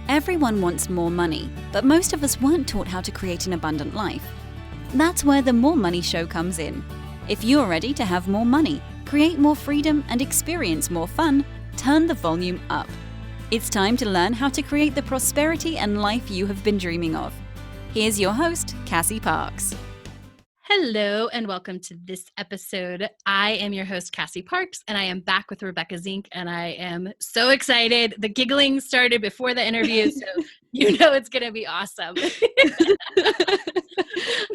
Everyone wants more money, but most of us weren't taught how to create an abundant life. That's where the More Money Show comes in. If you're ready to have more money, create more freedom, and experience more fun, turn the volume up. It's time to learn how to create the prosperity and life you have been dreaming of. Here's your host, Cassie Parks. Hello and welcome to this episode. I am your host, Cassie Parks, and I am back with Rebekah Zink, and I am so excited. The giggling started before the interview, so you know it's going to be awesome.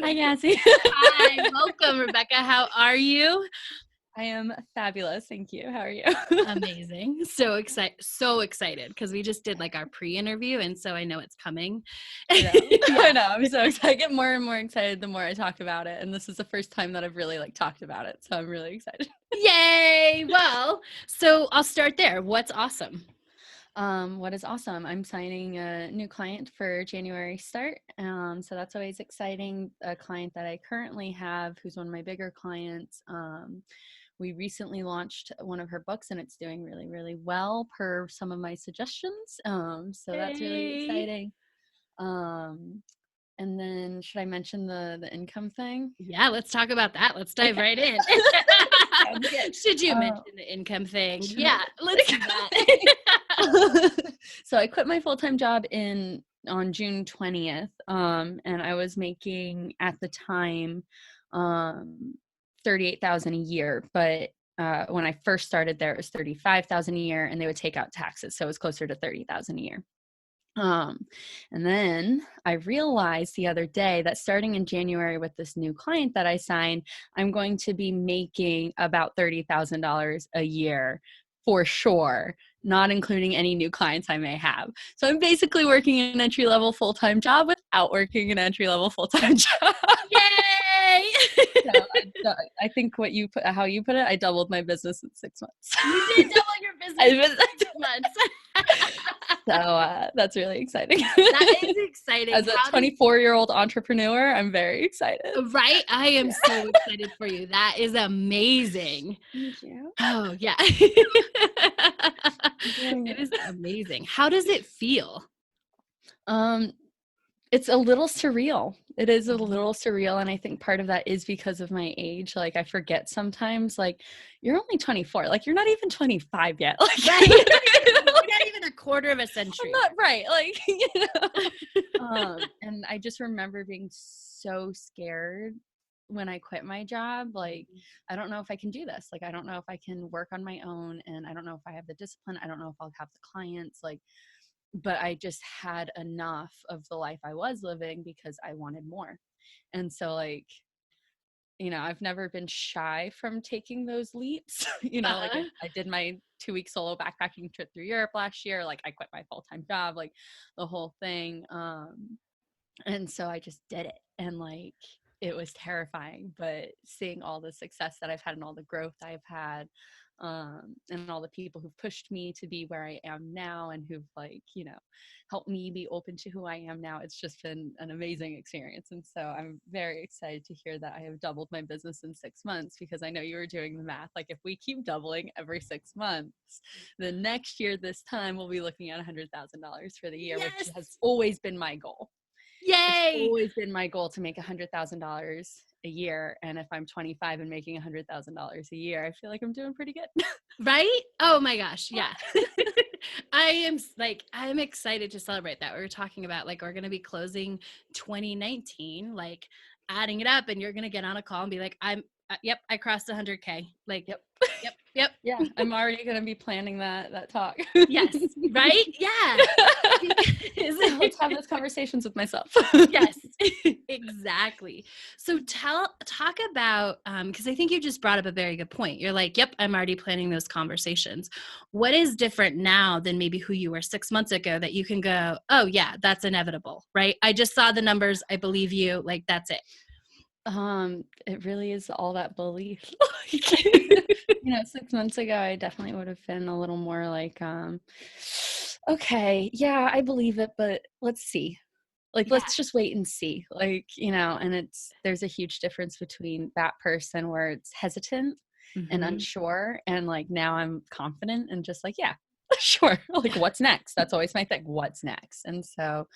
Hi, Cassie. Hi, welcome, Rebekah. How are you? I am fabulous. Thank you. How are you? Amazing. So excited because we just did like our pre-interview, and so I know it's coming. I know. I'm so excited. I get more and more excited the more I talk about it. And this is the first time that I've really talked about it. So I'm really excited. Yay. Well, so I'll start there. What's awesome? What is awesome? I'm signing a new client for January start. So that's always exciting. A client that I currently have, who's one of my bigger clients, we recently launched one of her books and it's doing really, really well per some of my suggestions. So that's really exciting. And then should I mention the income thing? Yeah, let's talk about that. Let's dive right in. Should you mention the income thing? Yeah, let's do that. So I quit my full-time job on June 20th. And I was making at the time $38,000 a year, but when I first started there, it was $35,000 a year, and they would take out taxes, so it was closer to $30,000 a year. And then I realized the other day that starting in January with this new client that I signed, I'm going to be making about $30,000 a year for sure, not including any new clients I may have. So I'm basically working an entry-level full-time job without working an entry-level full-time job. Yay! So I think how you put it, I doubled my business in 6 months. You did double your business in 6 months. So that's really exciting. That is exciting. As a 24-year-old entrepreneur, I'm very excited. Right? I am so excited for you. That is amazing. Thank you. Oh, yeah. It is amazing. How does it feel? It's a little surreal. It is a little surreal. And I think part of that is because of my age. Like I forget sometimes, like you're only 24, like you're not even 25 yet. Like, right. You're not even a quarter of a century. I'm not right. Like, and I just remember being so scared when I quit my job. Like, I don't know if I can do this. Like, I don't know if I can work on my own, and I don't know if I have the discipline. I don't know if I'll have the clients, like, but I just had enough of the life I was living because I wanted more. And so like, I've never been shy from taking those leaps. Like I did my 2-week solo backpacking trip through Europe last year. Like I quit my full-time job, like the whole thing. And so I just did it. And like, it was terrifying, but seeing all the success that I've had and all the growth I've had, and all the people who've pushed me to be where I am now and who've helped me be open to who I am now, it's just been an amazing experience. And so I'm very excited to hear that I have doubled my business in 6 months, because I know you were doing the math. Like if we keep doubling every 6 months, the next year this time we'll be looking at $100,000 for the year, which has always been my goal. Yay! It's always been my goal to make $100,000 a year. And if I'm 25 and making $100,000 a year, I feel like I'm doing pretty good. Right? Oh my gosh. Yeah. I'm excited to celebrate that. We were talking about like, we're going to be closing 2019, like adding it up, and you're going to get on a call and be like, yep, I crossed 100K. Like, yep. Yeah. I'm already going to be planning that talk. Yes. Right? Yeah. Let's have those conversations with myself. Yes, exactly. So talk about, because I think you just brought up a very good point. You're like, yep, I'm already planning those conversations. What is different now than maybe who you were 6 months ago that you can go, oh yeah, that's inevitable, right? I just saw the numbers. I believe you. Like, that's it. It really is all that belief. 6 months ago, I definitely would have been a little more like, okay, yeah, I believe it, but let's see. Like, let's just wait and see. Like, and there's a huge difference between that person where it's hesitant and unsure. And like, now I'm confident and just like, yeah, Sure. Like, what's next? That's always my thing. What's next? And so,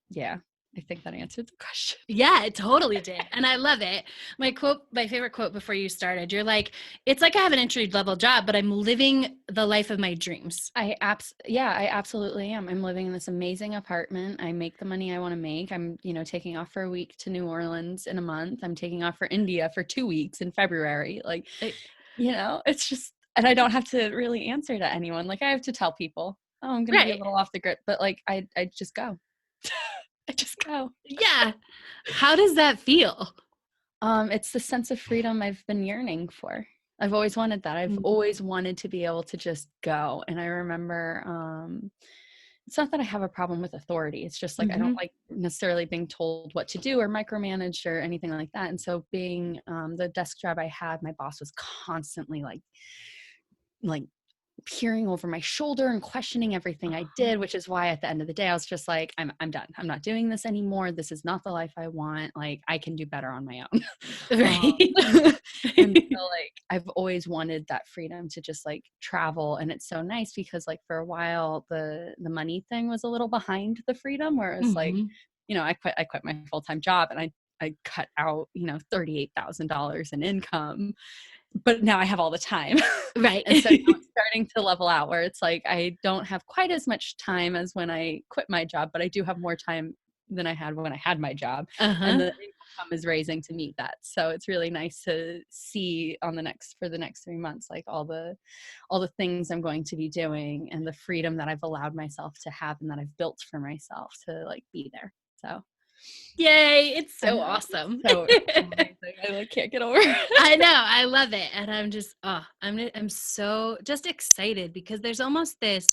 yeah, I think that answered the question. Yeah, it totally did. And I love it. My favorite quote before you started, you're like, it's like I have an entry level job, but I'm living the life of my dreams. I absolutely am. I'm living in this amazing apartment. I make the money I want to make. I'm, taking off for a week to New Orleans in a month. I'm taking off for India for 2 weeks in February. Like, it's just, and I don't have to really answer to anyone. Like, I have to tell people, oh, I'm going to be a little off the grid, but like, I just go. I just go. Yeah. How does that feel? It's the sense of freedom I've been yearning for. I've always wanted that. I've always wanted to be able to just go. And I remember, it's not that I have a problem with authority. It's just like, I don't like necessarily being told what to do or micromanaged or anything like that. And so being, the desk job I had, my boss was constantly like peering over my shoulder and questioning everything I did, which is why at the end of the day, I was just like, I'm done. I'm not doing this anymore. This is not the life I want. Like, I can do better on my own. Right. And so like, I've always wanted that freedom to just like travel. And it's so nice because like for a while, the money thing was a little behind the freedom, whereas like, I quit my full-time job and I cut out, $38,000 in income, but now I have all the time. Right. And so now it's starting to level out where it's like, I don't have quite as much time as when I quit my job, but I do have more time than I had when I had my job. And the income is raising to meet that. So it's really nice to see for the next 3 months, like all the things I'm going to be doing and the freedom that I've allowed myself to have and that I've built for myself to like be there. So yay, it's so awesome. So amazing. I can't get over it. I know, I love it. And I'm just, I'm so just excited because there's almost this,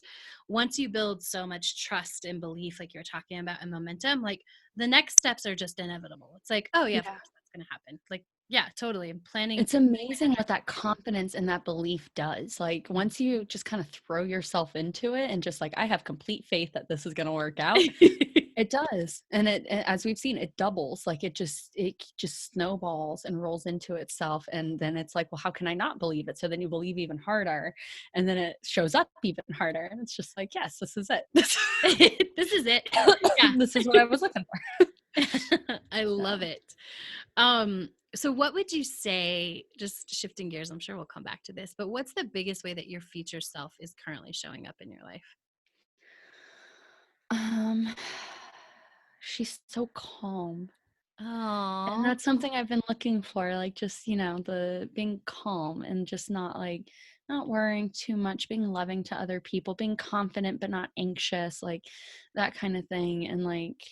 once you build so much trust and belief, like you're talking about, and momentum, like the next steps are just inevitable. It's like, oh yeah, of course that's going to happen. Like, yeah, totally. I'm planning. It's amazing what that confidence and that belief does. Like once you just kind of throw yourself into it and just like, I have complete faith that this is going to work out. It does. And as we've seen, it doubles. Like it just snowballs and rolls into itself. And then it's like, well, how can I not believe it? So then you believe even harder and then it shows up even harder. And it's just like, yes, this is it. This is it. Yeah. This is what I was looking for. I love it. So what would you say, just shifting gears, I'm sure we'll come back to this, but what's the biggest way that your future self is currently showing up in your life? She's so calm. Oh, And that's something I've been looking for, like just, the being calm and just not worrying too much, being loving to other people, being confident but not anxious, like that kind of thing. And like,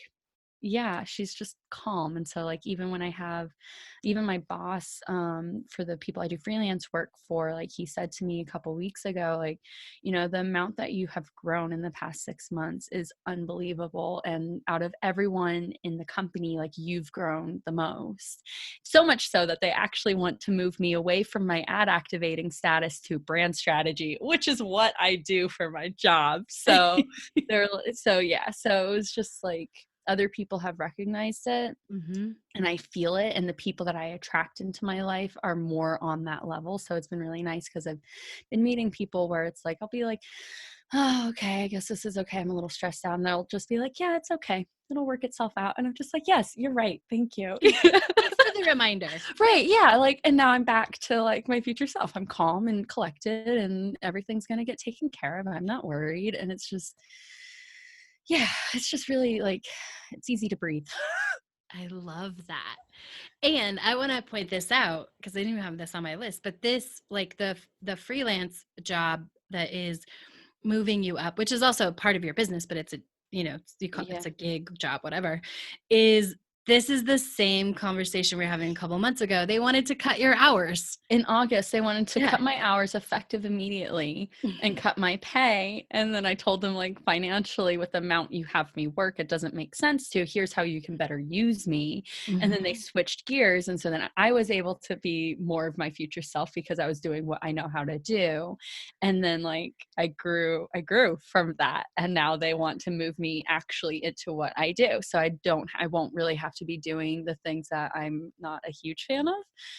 yeah, she's just calm. And so like even my boss, for the people I do freelance work for, like he said to me a couple weeks ago, like, the amount that you have grown in the past 6 months is unbelievable. And out of everyone in the company, like you've grown the most. So much so that they actually want to move me away from my ad activating status to brand strategy, which is what I do for my job. So so it was just like, other people have recognized it and I feel it. And the people that I attract into my life are more on that level. So it's been really nice because I've been meeting people where it's like, I'll be like, oh, okay, I guess this is okay. I'm a little stressed out. And they'll just be like, yeah, it's okay. It'll work itself out. And I'm just like, yes, you're right. Thank you. Thanks for the reminder. Right. Yeah. Like, and now I'm back to like my future self. I'm calm and collected and everything's going to get taken care of. I'm not worried. And it's just, yeah, it's just really like, it's easy to breathe. I love that. And I want to point this out because I didn't even have this on my list, but this, like the freelance job that is moving you up, which is also part of your business, but it's it's a gig job, whatever, this is the same conversation we were having a couple months ago. They wanted to cut your hours. In August, they wanted to cut my hours effective immediately and cut my pay. And then I told them like financially with the amount you have me work, it doesn't make sense to. Here's how you can better use me. And then they switched gears. And so then I was able to be more of my future self because I was doing what I know how to do. And then like I grew from that. And now they want to move me actually into what I do. So I won't really have have to be doing the things that I'm not a huge fan of.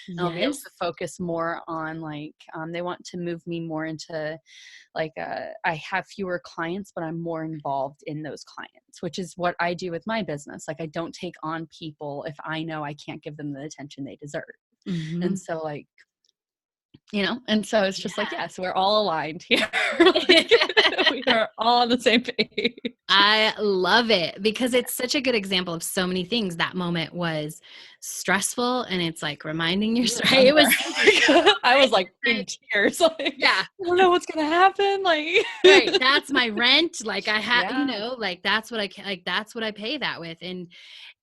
And I'll be able Yes. to focus more on like, they want to move me more into like, I have fewer clients, but I'm more involved in those clients, which is what I do with my business. Like I don't take on people if I know I can't give them the attention they deserve. Mm-hmm. And so like, and so it's just like, Yeah. yes, we're all aligned here. Like, we are all on the same page. I love it because it's such a good example of so many things. That moment was stressful and it's like reminding yourself. Right? It was, I was like in tears. Like, yeah, I don't know what's going to happen. Like, right. That's my rent. Like I have, Yeah. like that's what that's what I pay that with.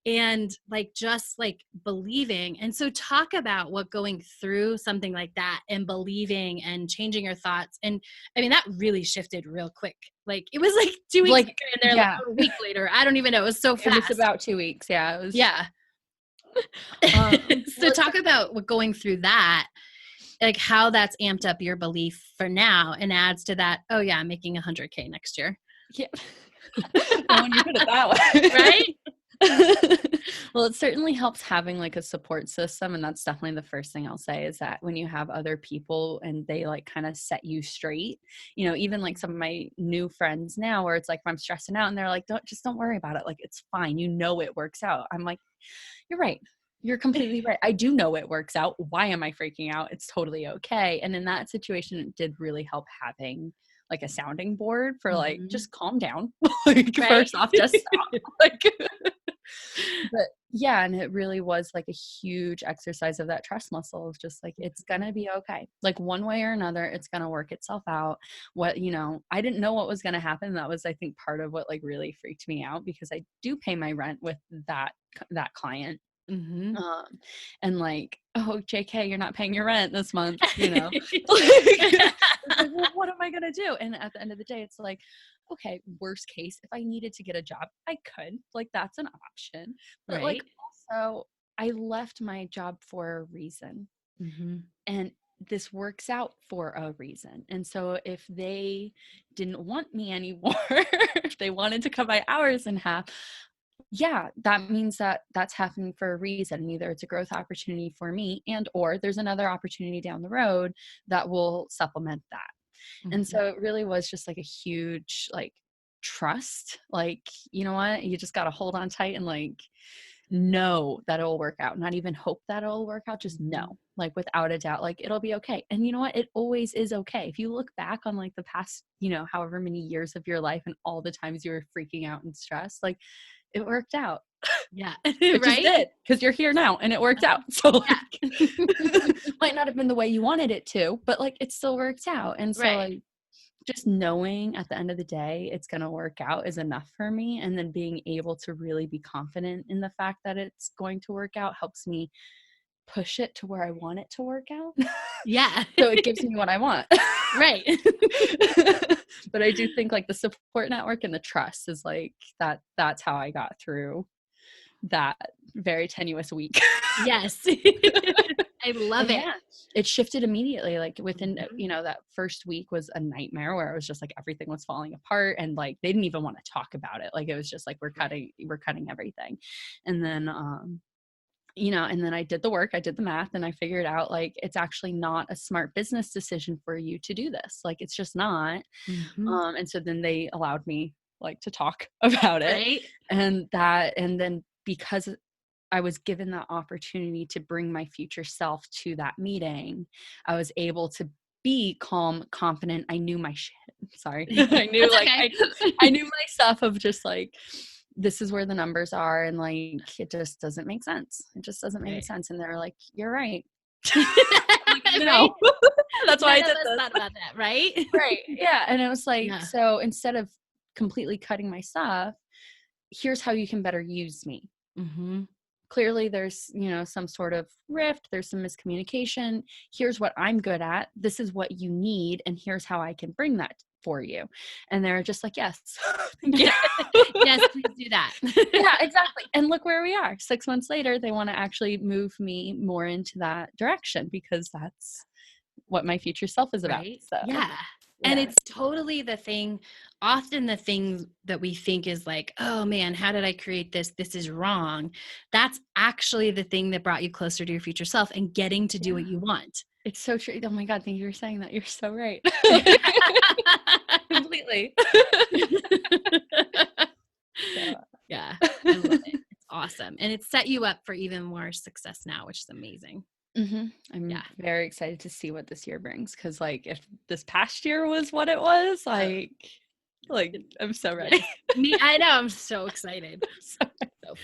And like, just like believing. And so talk about what going through something like that and believing and changing your thoughts. And I mean, that really shifted real quick. Like it was like 2 weeks Like, later and they're yeah. like a week later. I don't even know. It was so It fast. was about 2 weeks. Yeah. It was. Yeah. So talk about what going through that, like how that's amped up your belief for now and adds to that. Oh yeah, I'm making 100K next year. Yeah. Well, when you put it that way. Right? Well, it certainly helps having like a support system. And that's definitely the first thing I'll say is that when you have other people and they like kind of set you straight, even like some of my new friends now where it's like, if I'm stressing out and they're like, don't worry about it. Like, it's fine. It works out. I'm like, you're right. You're completely right. I do know it works out. Why am I freaking out? It's totally okay. And in that situation, it did really help having like a sounding board for like, just calm down. Like, Right? First off, just stop. Like, but yeah, and it really was like a huge exercise of that trust muscle of just like, it's gonna be okay. Like one way or another, it's gonna work itself out. I didn't know what was gonna happen. That was, I think, part of what like really freaked me out because I do pay my rent with that client. Mm-hmm. And like, oh, JK, you're not paying your rent this month, Like, well, what am I gonna do? And at the end of the day, it's like, okay, worst case, if I needed to get a job, I could. Like, that's an option. But like, also, I left my job for a reason, and this works out for a reason. And so if they didn't want me anymore, if they wanted to cut my hours in half, yeah, that means that that's happening for a reason. Either it's a growth opportunity for me or there's another opportunity down the road that will supplement that. And so it really was just like a huge like trust. Like, you know what? You just got to hold on tight and like know that it'll work out. Not even hope that it'll work out. Just know, like without a doubt, like it'll be okay. And you know what? It always is okay. If you look back on like the past, however many years of your life and all the times you were freaking out and stressed, like it worked out. Yeah. It just did, because you're here now and it worked out. So like, might not have been the way you wanted it to, but like it still worked out. And so like, just knowing at the end of the day it's going to work out is enough for me. And then being able to really be confident in the fact that it's going to work out helps me push it to where I want it to work out. Yeah. So it gives me what I want. Right. But I do think like the support network and the trust is like that's how I got through that very tenuous week. Yes. I love it. Yeah, it shifted immediately. Like within, that first week was a nightmare where it was just like everything was falling apart and like they didn't even want to talk about it. Like it was just like we're cutting everything. And then and then I did the work, I did the math, and I figured out like it's actually not a smart business decision for you to do this. Like it's just not. And so then they allowed me like to talk about it. And then because I was given that opportunity to bring my future self to that meeting, I was able to be calm, confident. I knew my shit. Sorry. I knew like I knew my stuff of just like, this is where the numbers are. And like, it just doesn't make sense. It just doesn't make sense. And they're like, you're right. Like, no. That's why I did this. Thought about that, right? Right. Yeah. And it was like, so instead of completely cutting my stuff, here's how you can better use me. Clearly there's, some sort of rift, there's some miscommunication. Here's what I'm good at. This is what you need. And here's how I can bring that for you. And they're just like, yes. Yes, please do that. Yeah, exactly. And look where we are. 6 months later, they want to actually move me more into that direction because that's what my future self is about. So. Yeah. And it's totally the thing often the thing that we think is like, oh man, how did I create this? This is wrong. That's actually the thing that brought you closer to your future self and getting to do what you want. It's so true. Oh my God, thank you for saying that. You're so right. Completely. Yeah, I love it. It's awesome. And it's set you up for even more success now, which is amazing. I'm very excited to see what this year brings. Cause like if this past year was what it was, like I'm so ready. I know, I'm so excited. So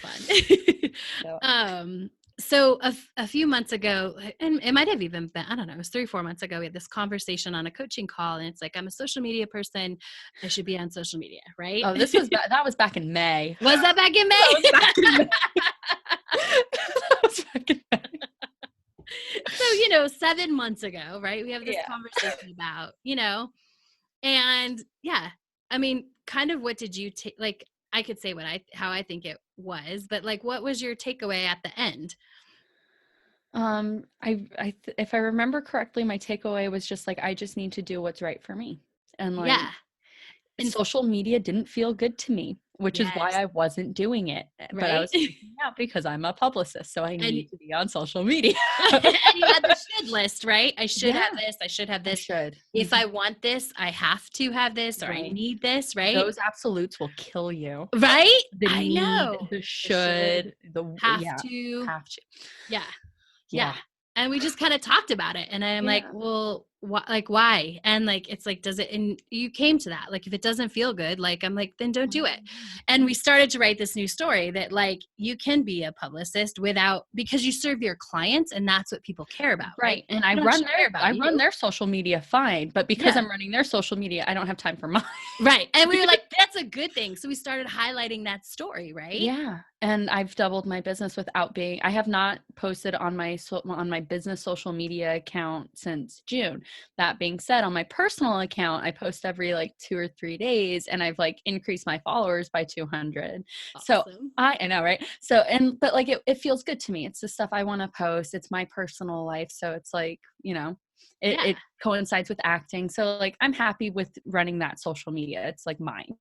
fun. So a few months ago, and it might have even been, I don't know, it was 3-4 months ago, we had this conversation on a coaching call, and it's like, I'm a social media person. I should be on social media, right? Oh, that was back in May. Was that back in May? That was back in May. So, 7 months ago, right? We have this conversation about, and yeah, I mean, kind of what did you take? Like, I could say how I think it was, but like, what was your takeaway at the end? If I remember correctly, my takeaway was just like, I just need to do what's right for me. And like, and social media didn't feel good to me, which is why I wasn't doing it. Right? But I was freaking out because I'm a publicist, so I need to be on social media. And you had the should list, right? I should have this. I should have this. If I want this, I have to have this, or I need this, right? Those absolutes will kill you. Right? I know. The should, the have to. Yeah. And we just kind of talked about it. And I'm like, well, why? And like, it's like, does it, and you came to that, like, if it doesn't feel good, like, I'm like, then don't do it. And we started to write this new story that like, you can be a publicist because you serve your clients and that's what people care about. Right. And I run their social media fine, but because I'm running their social media, I don't have time for mine. Right. And we were like, that's a good thing. So we started highlighting that story, right? Yeah. And I've doubled my business I have not posted on my business social media account since June. That being said, on my personal account, I post every like 2 or 3 days, and I've like increased my followers by 200. Awesome. So I know, right? So, but like, it feels good to me. It's the stuff I want to post. It's my personal life. So it's like, it coincides with acting. So like, I'm happy with running that social media. It's like mine.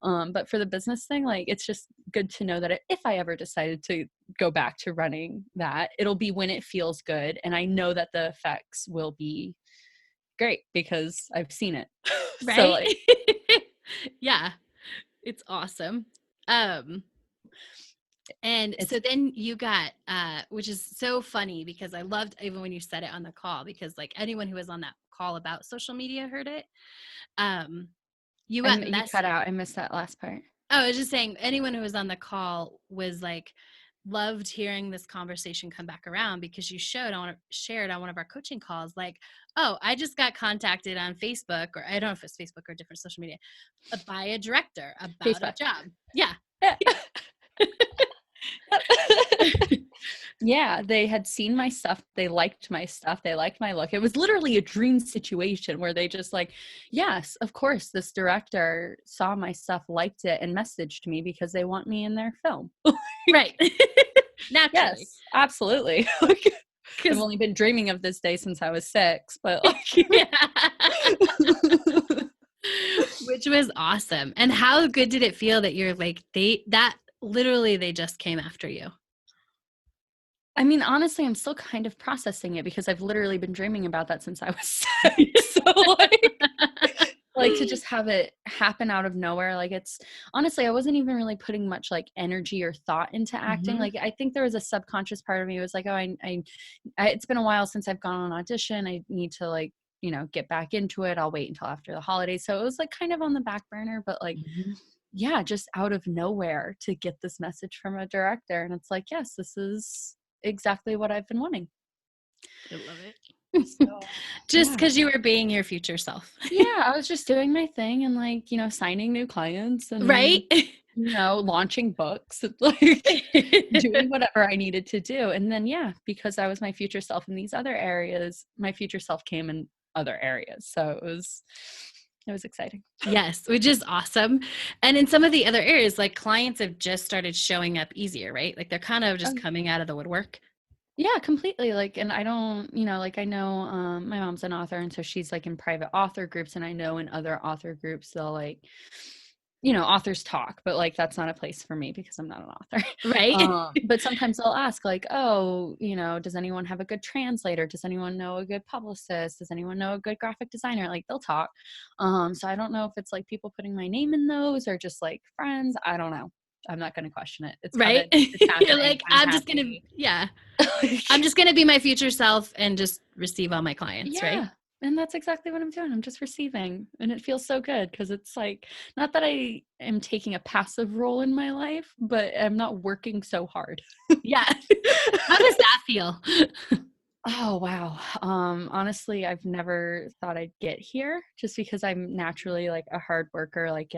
But for the business thing, like, it's just good to know that if I ever decided to go back to running that, it'll be when it feels good. And I know that the effects will be great because I've seen it. Right. So like, yeah, it's awesome. And so then you got, which is so funny because I loved even when you said it on the call, because like anyone who was on that call about social media heard it. You cut out. I missed that last part. Oh, I was just saying anyone who was on the call was like, loved hearing this conversation come back around because you shared on one of our coaching calls, like, oh, I just got contacted on Facebook, or I don't know if it's Facebook or different social media, by a director about Facebook. A job. Yeah. Yeah, they had seen my stuff. They liked my stuff. They liked my look. It was literally a dream situation where they just like, yes, of course, this director saw my stuff, liked it, and messaged me because they want me in their film. Right. Naturally. Yes, absolutely. I've only been dreaming of this day since I was 6, but like, which was awesome. And how good did it feel that you're like, they just came after you? I mean, honestly, I'm still kind of processing it because I've literally been dreaming about that since I was 6. So like to just have it happen out of nowhere. Like, it's honestly, I wasn't even really putting much like energy or thought into acting. Like, I think there was a subconscious part of me was like, oh, I it's been a while since I've gone on audition. I need to like, get back into it. I'll wait until after the holidays. So it was like kind of on the back burner, but like, yeah, just out of nowhere to get this message from a director. And it's like, yes, this is exactly what I've been wanting. I love it. So, just because you were being your future self. Yeah, I was just doing my thing and like, signing new clients and right. Launching books, like doing whatever I needed to do. And then, because I was my future self in these other areas, my future self came in other areas. So it was exciting. Yes, which is awesome. And in some of the other areas, like clients have just started showing up easier, right? Like they're kind of just coming out of the woodwork. Yeah, completely. Like, and I don't, like I know, my mom's an author, and so she's like in private author groups, and I know in other author groups, they'll like, authors talk, but like, that's not a place for me because I'm not an author. Right. But sometimes they'll ask like, oh, does anyone have a good translator? Does anyone know a good publicist? Does anyone know a good graphic designer? Like, they'll talk. So I don't know if it's like people putting my name in those or just like friends. I don't know. I'm not going to question it. It's Right. coming. It's You're happening. like, I'm I'm just gonna, happy. yeah, I'm just gonna be my future self and just receive all my clients, right? Yeah. And that's exactly what I'm doing. I'm just receiving. And it feels so good because it's like, not that I am taking a passive role in my life, but I'm not working so hard. Yeah. How does that feel? Oh, wow. Honestly, I've never thought I'd get here just because I'm naturally like a hard worker. Like,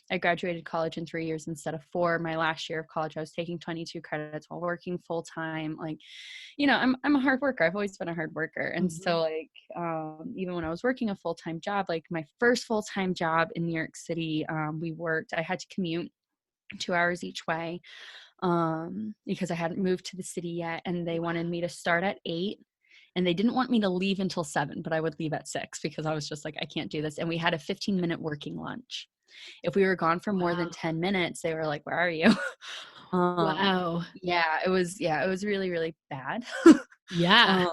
I graduated college in 3 years instead of 4. My last year of college, I was taking 22 credits while working full time. Like, I'm a hard worker. I've always been a hard worker. And so like, even when I was working a full-time job, like my first full-time job in New York City, I had to commute 2 hours each way, because I hadn't moved to the city yet. And they wanted me to start at 8. And they didn't want me to leave until 7, but I would leave at 6 because I was just like, I can't do this. And we had a 15-minute working lunch. If we were gone for more than 10 minutes, they were like, where are you? Wow. It was really, really bad. Yeah.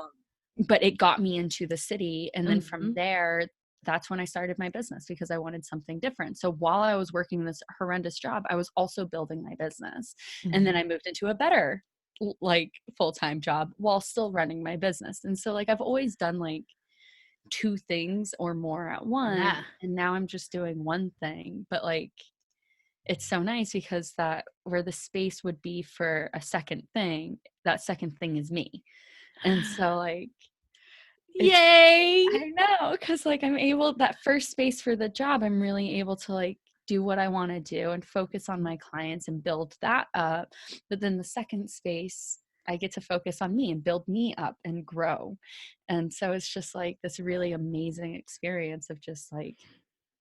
But it got me into the city. And then from Mhm. there, that's when I started my business because I wanted something different. So while I was working this horrendous job, I was also building my business. And then I moved into a better like full-time job while still running my business. And so like, I've always done like 2 things or more at once. Yeah. And now I'm just doing one thing, but like, it's so nice because that where the space would be for a second thing, that second thing is me. And so like, it's, Yay. I don't know, because like I'm able, that first space for the job, I'm really able to like do what I want to do and focus on my clients and build that up. But then the second space, I get to focus on me and build me up and grow. And so it's just like this really amazing experience of just like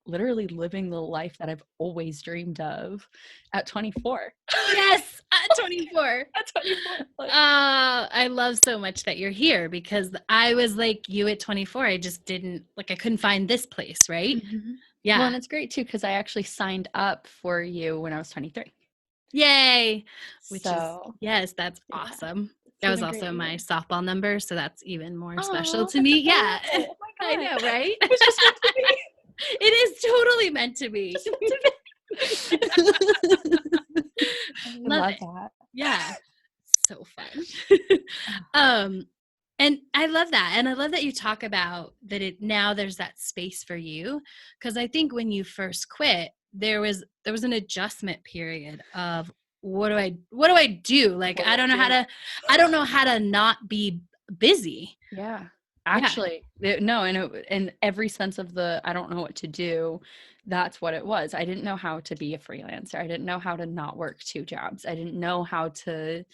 literally living the life that I've always dreamed of at 24. Yes, at 24. At 24. Like, I love so much that you're here because I was like you at 24. I just didn't like I couldn't find this place, right? well, Yeah. and it's great too because I actually signed up for you when I was 23. Yay. Which is So yes, that's yeah, awesome. it's That been was a great also my year. softball number, so that's even more special Oh, to that's me. Yeah. adorable. Oh my I God. know, right? It was just meant to be. It is totally meant to be. Just meant to be. I I love love it. that. Yeah. So fun. And I love that. And I love that you talk about that now there's that space for you. Cause I think when you first quit, there was an adjustment period of what do I do? Like, What I do don't know how to, I don't know how to not be busy. Yeah. Yeah. Actually, no, in every sense of the I don't know what to do, that's what it was. I didn't know how to be a freelancer. I didn't know how to not work 2 jobs. I didn't know how to,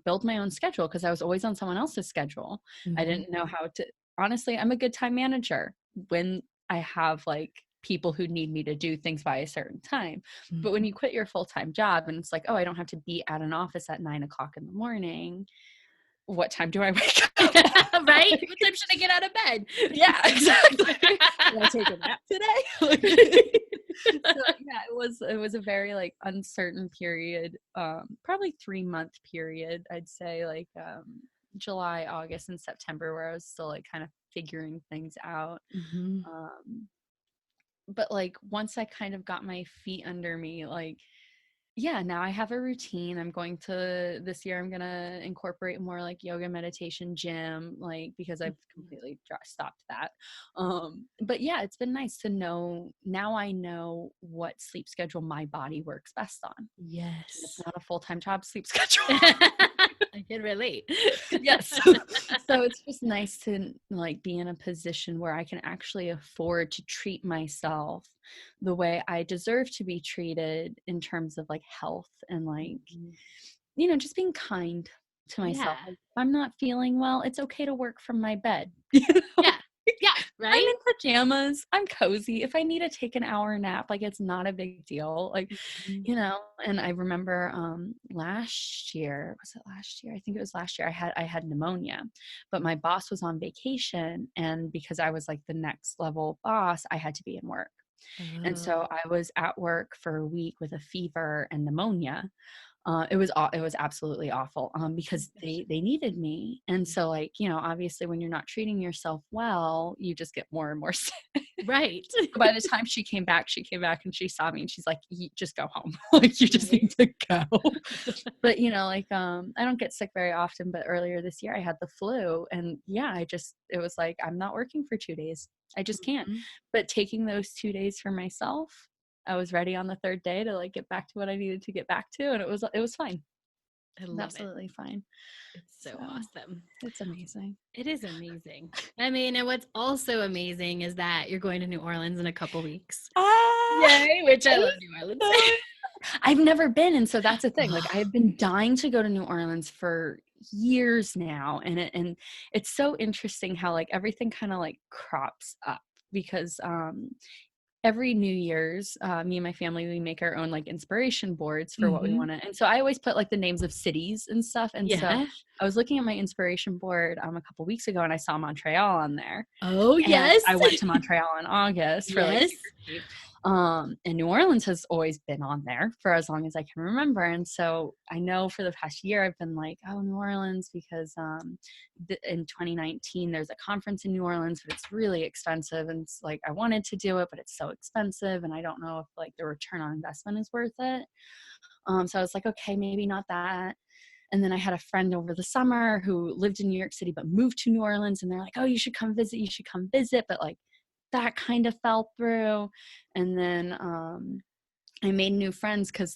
build my own schedule because I was always on someone else's schedule. I Mhm. didn't know how to honestly, I'm a good time manager when I have like people who need me to do things by a certain time. But when you quit your full-time job and it's like, oh, I don't have to be at an office at 9 o'clock in the morning. What time do I wake up? Right? What time should I get out of bed? Yeah, exactly. Did I take a nap today? So yeah, it was a very like uncertain period, probably 3-month period, I'd say, like July, August, and September, where I was still like kind of figuring things out. Mhm. But like once I kind of got my feet under me, like yeah, now I have a routine. This year I'm going to incorporate more like yoga, meditation, gym, like because I've completely stopped that. But yeah, it's been nice to know. Now I know what sleep schedule my body works best on. It's Yes. not a full-time job sleep schedule. I can relate. Yes. So it's just nice to like be in a position where I can actually afford to treat myself the way I deserve to be treated in terms of like health and like, just being kind to myself. Yeah. Like, if I'm not feeling well, it's okay to work from my bed. Yeah. Yeah. I'm Right? in pajamas. I'm cozy. If I need to take an hour nap, like it's not a big deal. Like, Mhm. and I remember last year, was it last year? I think it was last year. I had pneumonia, but my boss was on vacation, and because I was like the next level boss, I had to be in work. And Oh, so I was at work for a week with a fever and pneumonia. It was absolutely awful because they needed me. And so like, obviously when you're not treating yourself well, you just get more and more sick. right. By the time she came back and she saw me and she's like, "You just go home. Like you just Right. need to go." But I don't get sick very often, but earlier this year I had the flu, and yeah, it was like, I'm not working for 2 days. I just can't. Mhm. But taking those 2 days for myself, I was ready on the third day to like get back to what I needed to get back to, and it was fine. I It was love it. absolutely fine. It's so So awesome. it's amazing. It is amazing. I mean, and what's also amazing is that you're going to New Orleans in a couple weeks. Ah, Yay, which I love New Orleans. I've never been, and so that's the thing. Like I've been dying to go to New Orleans for years now, and it's so interesting how like everything kind of like crops up because every New Year's, me and my family, we make our own like inspiration boards for what we Mhm. want to. And so I always put like the names of cities and stuff. And so Yeah. I was looking at my inspiration board a couple weeks ago, and I saw Montreal on there. Oh, And yes. I went to Montreal in August for like Yes. Super Cheap. And New Orleans has always been on there for as long as I can remember. And so I know for the past year I've been like, oh, New Orleans, because in 2019 there's a conference in New Orleans, but it's really expensive. And it's like I wanted to do it, but it's so expensive, and I don't know if like the return on investment is worth it. So I was like, okay, maybe not that. And then I had a friend over the summer who lived in New York City but moved to New Orleans, and they're like, oh, you should come visit. You should come visit. But like that kind of fell through. And then I made new friends because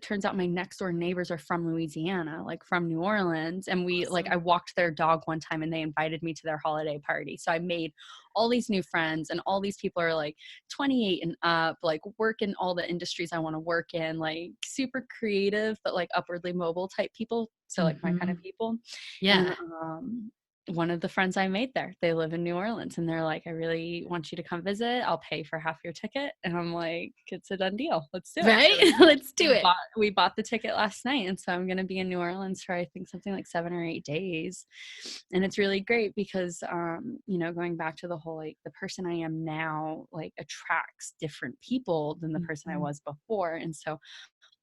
turns out my next door neighbors are from Louisiana, like from New Orleans. And Awesome. I walked their dog one time and they invited me to their holiday party. So I made all these new friends, and all these people are like 28 and up, like work in all the industries I want to work in, like super creative, but like upwardly mobile type people. So like my kind of Mhm. people. And Yeah. one of the friends I made there, they live in New Orleans, and they're like, I really want you to come visit. I'll pay for half your ticket. And I'm like, it's a done deal. Let's do it. Right? So Let's do it. we bought the ticket last night. And so I'm going to be in New Orleans for, I think, something like 7 or 8 days. And it's really great because, going back to the whole, like the person I am now, like attracts different people than the person I Mhm. was before. And so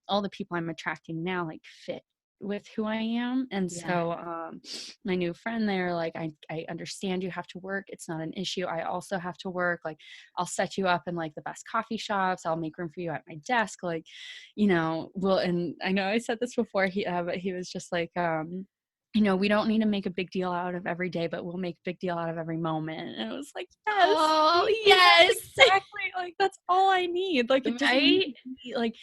all the people I'm attracting now like fit with who I am. And Yeah. so my new friend there, like, I understand you have to work. It's not an issue. I also have to work. Like, I'll set you up in like the best coffee shops. I'll make room for you at my desk. Like, well, and I know I said this before, but he was just like, we don't need to make a big deal out of every day, but we'll make a big deal out of every moment. And it was like, yes, Oh, yes, yes. exactly. Like, that's all I need. Like, it doesn't need Right? to be like,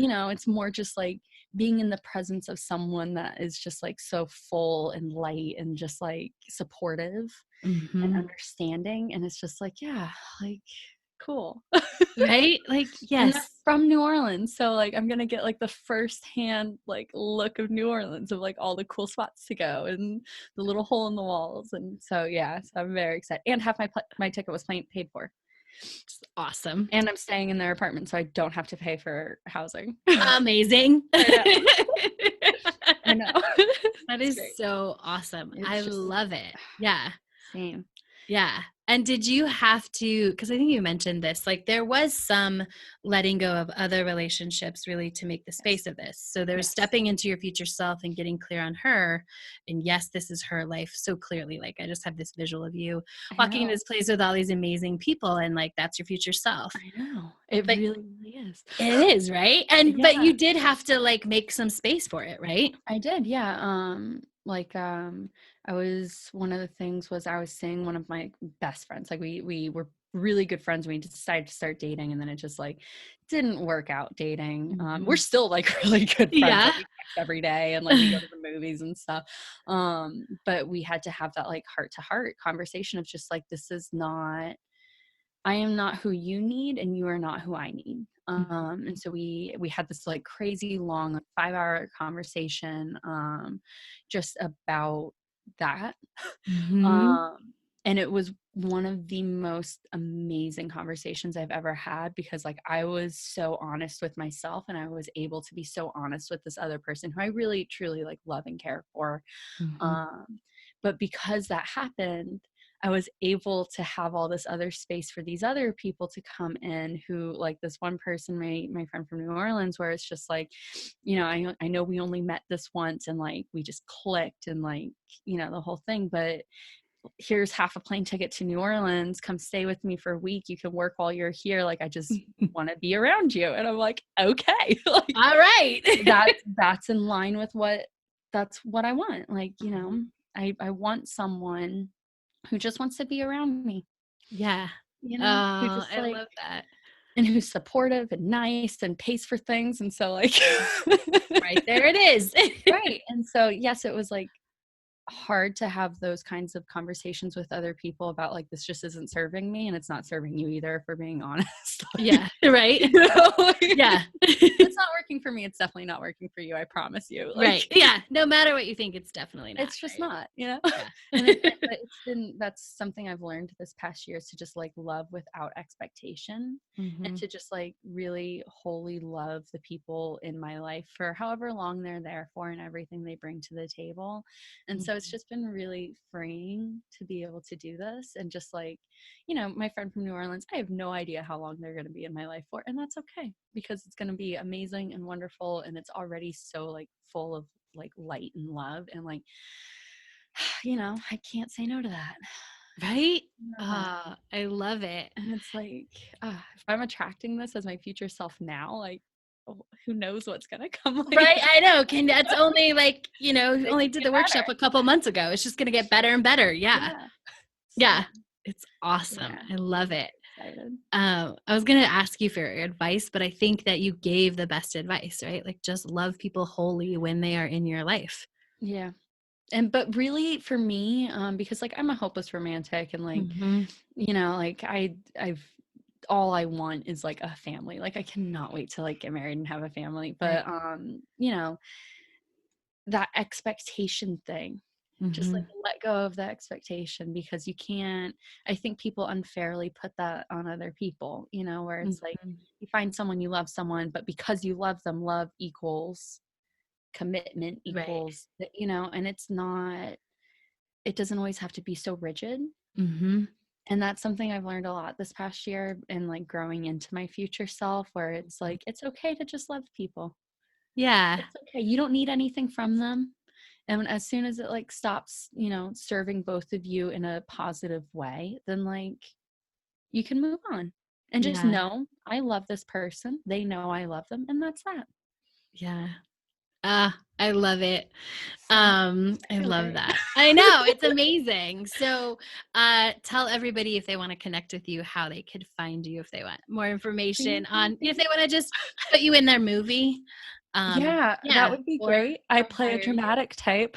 it's more just like being in the presence of someone that is just like so full and light and just like supportive and Mhm. understanding. And it's just like, yeah, like cool. Right? Like, And they're yes. from New Orleans. So like I'm gonna get like the first hand like look of New Orleans, of like all the cool spots to go and the little hole in the walls. And so yeah, so I'm very excited. And half my ticket was paid for. It's awesome. And I'm staying in their apartment, so I don't have to pay for housing. Amazing. I know. I know. That It's is great. so awesome. I It's just love it. Yeah. same. Yeah. And did you have to, because I think you mentioned this, like there was some letting go of other relationships really to make the space of this. So there was Yes. stepping into your future self and getting clear on her. And yes, this is her life so clearly. Like I just have this visual of you I walking in know. this place with all these amazing people, and like that's your future self. I know. It But really, really is. it is, right? And but Yeah, you did have to like make some space for it, right? I did. Yeah. I was, one of the things was I was seeing one of my best friends. Like we were really good friends. We decided to start dating, and then it just like didn't work out dating. We're Mhm. still like really good friends. Yeah. Like we text every day, and like we go to the movies and stuff. But we had to have that like heart to heart conversation of just like, I am not who you need, and you are not who I need. And so we had this like crazy long, like 5-hour conversation, just about that. Mhm. Um, And it was one of the most amazing conversations I've ever had, because like I was so honest with myself, and I was able to be so honest with this other person who I really truly like love and care for. Mhm. But because that happened, I was able to have all this other space for these other people to come in, who, like this one person, my friend from New Orleans, where it's just like, I know we only met this once and like we just clicked and like, the whole thing, but here's half a plane ticket to New Orleans, come stay with me for a week, you can work while you're here, like I just want to be around you. And I'm like, okay. Like, All right. that's in line with that's what I want. Like, I want someone who just wants to be around me, Yeah. who Oh, just I like, love that. and who's supportive and nice and pays for things. And so like, Right there it is. right. And so, yes, it was like hard to have those kinds of conversations with other people about like, this just isn't serving me, and it's not serving you either, if we're being honest. Like, Yeah. Right. like, Yeah. it's not working for me, it's definitely not working for you, I promise you. Like, Right. Yeah. No matter what you think, it's definitely not. it's just right? not, Yeah. and but that's something I've learned this past year, is to just like love without expectation, and Mhm. to just like really wholly love the people in my life for however long they're there for, and everything they bring to the table. And so it's just been really freeing to be able to do this, and just like, my friend from New Orleans, I have no idea how long they're going to be in my life for, and that's okay, because it's going to be amazing and wonderful, and it's already so like full of like light and love, and like, I can't say no to that. Right? Yeah. I love it. And it's like, if I'm attracting this as my future self now, like, who knows what's gonna come later. Right. I know. That's only like, They only can did get the workshop better. a couple months ago. It's just going to get better and better. Yeah. Yeah. Yeah. So, It's awesome. yeah, I love it. excited. I was going to ask you for advice, but I think that you gave the best advice, right? Like just love people wholly when they are in your life. Yeah. But really for me, because like I'm a hopeless romantic, and like, Mhm. like I've all I want is like a family. Like I cannot wait to like get married and have a family. But that expectation thing, just like Mhm. let go of the expectation, because you can't, I think people unfairly put that on other people, where it's like Mhm. you find someone, you love someone, but because you love them, love equals commitment, Right. equals and it's not, it doesn't always have to be so rigid. Mhm. And that's something I've learned a lot this past year, and like growing into my future self, where it's like, it's okay to just love people. Yeah. It's okay. You don't need anything from them. And as soon as it like stops, serving both of you in a positive way, then like you can move on and just Yeah. know I love this person. They know I love them, and that's that. Yeah. I love it. So, I feel love great. that. I know, it's amazing. So, tell everybody if they want to connect with you, how they could find you, if they want more information on, if they want to just put you in their movie. Yeah, that Yeah, would be or great. I play a hire you. dramatic type.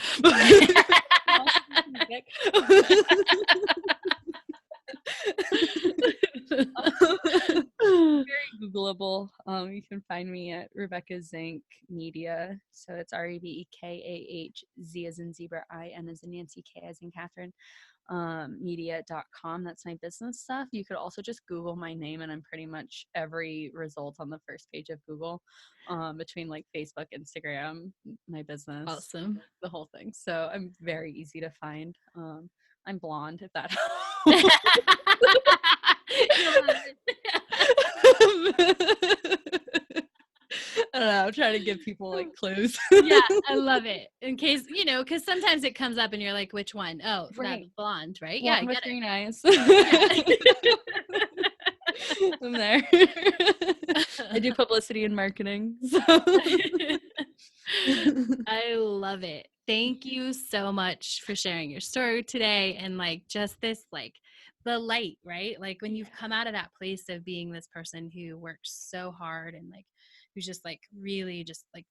Very Googleable. You can find me at Rebekah Zink Media. So it's REBEKAH, Z as in zebra, I, N as in Nancy, K as in Catherine, media.com. That's my business stuff. You could also just Google my name, and I'm pretty much every result on the first page of Google, between like Facebook, Instagram, my business, Awesome. the whole thing. So I'm very easy to find. I'm blonde, if that I helps. love it. I don't know. I'm trying to give people like clues. Yeah, I love it. In case, because sometimes it comes up and you're like, which one? Oh, that Right. blonde, right? Yeah, I Blonde with get it. green eyes. Yeah. I'm there. I do publicity and marketing. So. I love it. Thank you so much for sharing your story today, and like just this, like the light, right? Like when you've come out of that place of being this person who works so hard and like who's just like really just like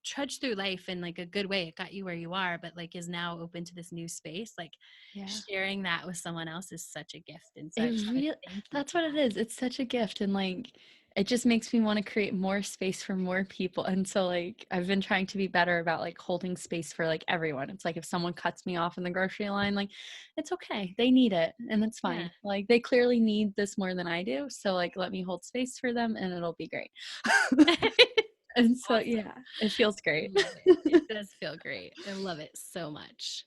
trudged through life in like a good way. It got you where you are, but like is now open to this new space. Like Yeah. sharing that with someone else is such a gift. And so It I just want to really, thank you that's for what it that. is. It's such a gift. And like, it just makes me want to create more space for more people. And so like I've been trying to be better about like holding space for like everyone. It's like if someone cuts me off in the grocery line, like it's okay. They need it and it's fine. Yeah. Like they clearly need this more than I do. So like let me hold space for them and it'll be great. And so Awesome. yeah, it feels great. Love it. It does feel great. I love it so much.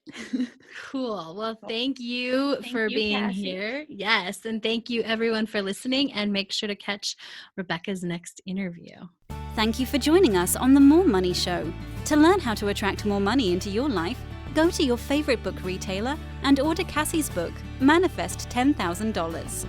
Cool. Well, thank you Thank for you, being Cassie. here. Yes. And thank you everyone for listening, and make sure to catch Rebekah's next interview. Thank you for joining us on the More Money Show. To learn how to attract more money into your life, go to your favorite book retailer and order Cassie's book, Manifest $10,000.